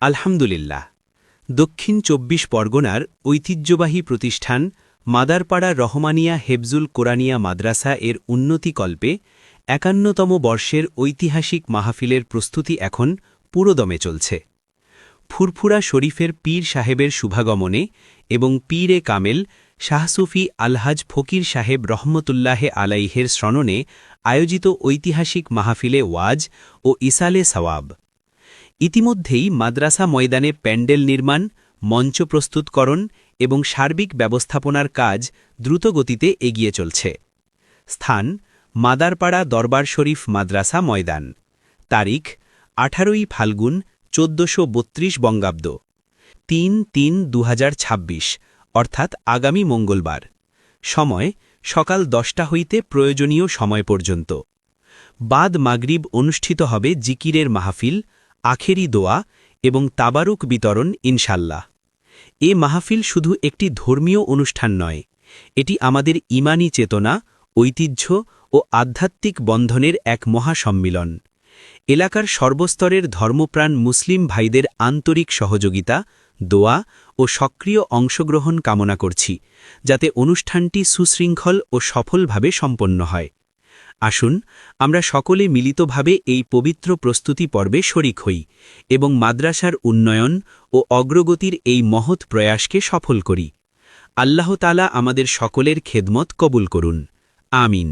আলহামদুলিল্লাহ। দক্ষিণ ২৪ পরগনার ঐতিহ্যবাহী প্রতিষ্ঠান মাদারপাড়া রহমানিয়া হেফজুল কোরআনিয়া মাদ্রাসা এর উন্নতিকল্পে ৫১তম বর্ষের ঐতিহাসিক মাহফিলের প্রস্তুতি এখন পুরোদমে চলছে। ফুরফুরা শরীফের পীর সাহেবের শুভাগমনে এবং পীরে কামেল শাহসুফি আলহাজ ফকির সাহেব রহমতুল্লাহে আলাইহের শ্রণনে আয়োজিত ঐতিহাসিক মাহফিলে ওয়াজ ও ইসালে সওয়াব। ইতিমধ্যেই মাদ্রাসা ময়দানে প্যান্ডেল নির্মাণ, মঞ্চ প্রস্তুতকরণ এবং সার্বিক ব্যবস্থাপনার কাজ দ্রুতগতিতে এগিয়ে চলছে। স্থান: মাদারপাড়া দরবার শরীফ মাদ্রাসা ময়দান। তারিখ: ১৮ই ফাল্গুন ১৪৩২ বঙ্গাব্দ, ৩-৩-২০২৬, অর্থাৎ আগামী মঙ্গলবার। সময়: সকাল ১০টা হইতে প্রয়োজনীয় সময় পর্যন্ত। বাদ মাগরিব অনুষ্ঠিত হবে জিকিরের মাহফিল, আখেরি দোয়া এবং তাবারুক বিতরণ ইনশাল্লাহ। এ মাহফিল শুধু একটি ধর্মীয় অনুষ্ঠান নয়, এটি আমাদের ঈমানী চেতনা, ঐতিহ্য ও আধ্যাত্মিক বন্ধনের এক মহাসম্মিলন। এলাকার সর্বস্তরের ধর্মপ্রাণ মুসলিম ভাইদের আন্তরিক সহযোগিতা, দোয়া ও সক্রিয় অংশগ্রহণ কামনা করছি, যাতে অনুষ্ঠানটি সুশৃঙ্খল ও সফলভাবে সম্পন্ন হয়। আসুন আমরা সকলে মিলিতভাবে এই পবিত্র প্রস্তুতি পর্বে শরিক হই এবং মাদ্রাসার উন্নয়ন ও অগ্রগতির এই মহৎ প্রয়াসকে সফল করি। আল্লাহ তাআলা আমাদের সকলের খেদমত কবুল করুন। আমিন।